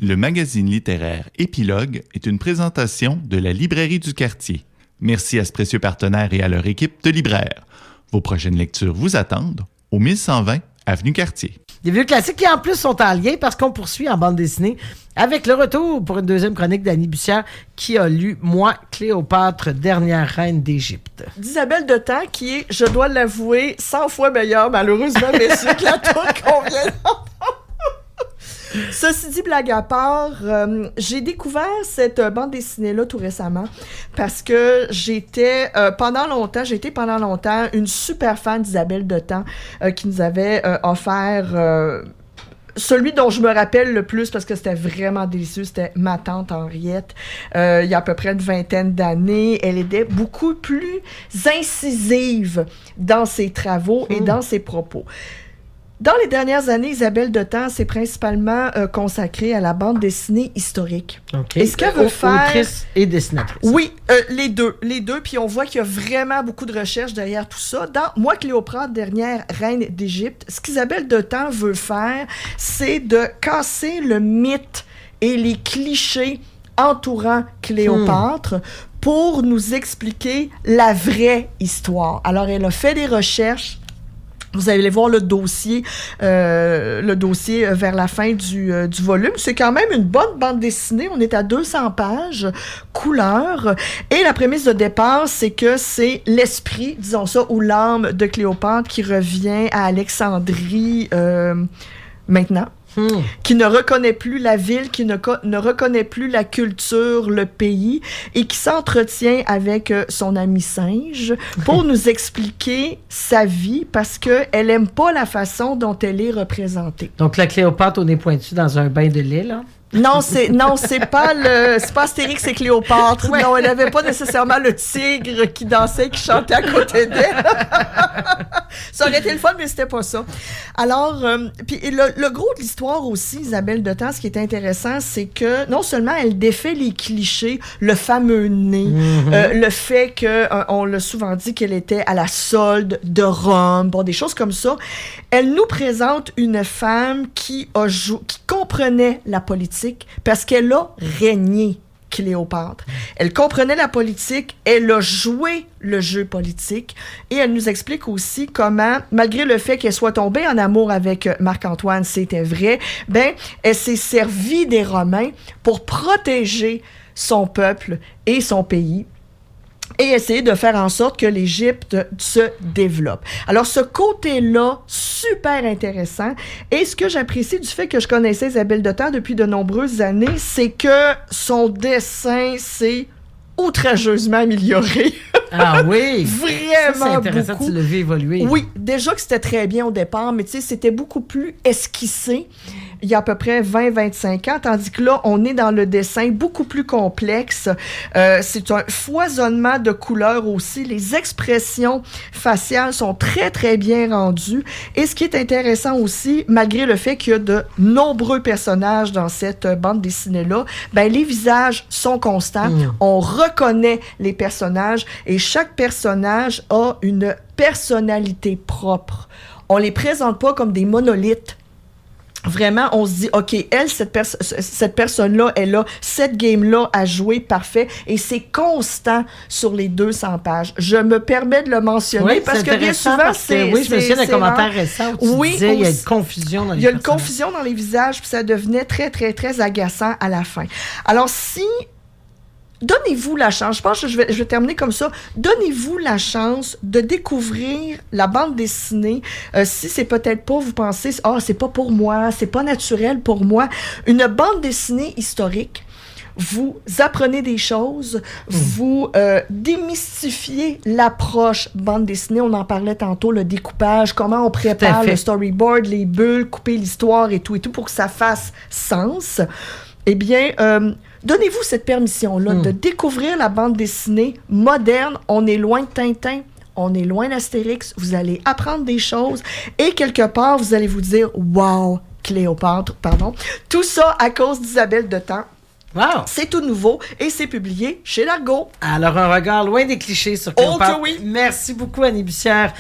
Le magazine littéraire Épilogue est une présentation de la Librairie du Quartier. Merci à ce précieux partenaire et à leur équipe de libraires. Vos prochaines lectures vous attendent au 1120 Avenue Cartier. Des vieux classiques qui, en plus, sont en lien parce qu'on poursuit en bande dessinée avec le retour pour une deuxième chronique d'Annie Bussière qui a lu « Moi, Cléopâtre, dernière reine d'Égypte ». D'Isabelle de Temps, qui est, je dois l'avouer, 100 fois meilleure, malheureusement, messieurs, que la toune qu'on vient d'entendre. Ceci dit, blague à part, j'ai découvert cette bande dessinée-là tout récemment parce que j'étais pendant longtemps une super fan d'Isabelle de Temps qui nous avait offert celui dont je me rappelle le plus parce que c'était vraiment délicieux, c'était ma tante Henriette. Il y a à peu près une vingtaine d'années, elle était beaucoup plus incisive dans ses travaux et dans ses propos. Dans les dernières années, Isabelle de Temps s'est principalement consacrée à la bande dessinée historique. Okay. Et ce qu'elle veut faire... Autrice et dessinatrice. Oui, les deux. Puis on voit qu'il y a vraiment beaucoup de recherche derrière tout ça. Dans Moi, Cléopâtre, dernière reine d'Égypte, ce qu'Isabelle de Temps veut faire, c'est de casser le mythe et les clichés entourant Cléopâtre pour nous expliquer la vraie histoire. Alors, elle a fait des recherches. Vous allez voir le dossier vers la fin du volume. C'est quand même une bonne bande dessinée. On est à 200 pages, couleur. Et la prémisse de départ, c'est que c'est l'esprit, disons ça, ou l'âme de Cléopâtre qui revient à Alexandrie maintenant. Qui ne reconnaît plus la ville, qui ne reconnaît plus la culture, le pays, et qui s'entretient avec son ami singe pour nous expliquer sa vie parce qu'elle aime pas la façon dont elle est représentée. Donc la Cléopâtre au nez pointu dans un bain de lait, là? Non, c'est pas Astérix et Cléopâtre. Ouais. Non, elle n'avait pas nécessairement le tigre qui dansait, qui chantait à côté d'elle. Ça aurait été le fun, mais c'était pas ça. Alors, puis le gros de l'histoire aussi, Isabelle de Temps, ce qui est intéressant, c'est que non seulement elle défait les clichés, le fameux nez, le fait que, on l'a souvent dit qu'elle était à la solde de Rome, bon, des choses comme ça. Elle nous présente une femme qui comprenait la politique parce qu'elle a régné Cléopâtre. Elle comprenait la politique, elle a joué le jeu politique et elle nous explique aussi comment, malgré le fait qu'elle soit tombée en amour avec Marc-Antoine, c'était vrai, elle s'est servie des Romains pour protéger son peuple et son pays. Et essayer de faire en sorte que l'Égypte se développe. Alors, ce côté-là, super intéressant. Et ce que j'apprécie du fait que je connaissais Isabelle de Temps depuis de nombreuses années, c'est que son dessin s'est outrageusement amélioré. Ah oui! Vraiment ça, c'est intéressant beaucoup. Tu l'as vu évoluer. Oui, déjà que c'était très bien au départ, mais tu sais, c'était beaucoup plus esquissé il y a à peu près 20-25 ans, tandis que là, on est dans le dessin beaucoup plus complexe. C'est un foisonnement de couleurs aussi. Les expressions faciales sont très, très bien rendues. Et ce qui est intéressant aussi, malgré le fait qu'il y a de nombreux personnages dans cette bande dessinée-là, les visages sont constants. On reconnaît les personnages et chaque personnage a une personnalité propre. On les présente pas comme des monolithes. Vraiment, on se dit, OK, cette personne-là, elle a cette game-là à jouer, parfait, et c'est constant sur les 200 pages. Je me permets de le mentionner parce que bien souvent, c'est... Oui, je me souviens d'un commentaire récent où tu disais, il y a une confusion dans les Il y a une confusion dans les visages, puis ça devenait très, très, très agaçant à la fin. Alors, donnez-vous la chance, je pense que je vais terminer comme ça, donnez-vous la chance de découvrir la bande dessinée, si c'est peut-être pas, vous pensez, c'est pas pour moi, c'est pas naturel pour moi, une bande dessinée historique, vous apprenez des choses, vous démystifiez l'approche bande dessinée, on en parlait tantôt, le découpage, comment on prépare le storyboard, les bulles, couper l'histoire et tout pour que ça fasse sens. Eh bien, donnez-vous cette permission-là de découvrir la bande dessinée moderne. On est loin de Tintin, on est loin d'Astérix. Vous allez apprendre des choses et quelque part, vous allez vous dire « Wow, Cléopâtre, pardon. » Tout ça à cause d'Isabelle de Temps. Wow. C'est tout nouveau et c'est publié chez Largo. Alors, un regard loin des clichés sur Cléopâtre. Oh que oui! Merci beaucoup, Annie Bussière.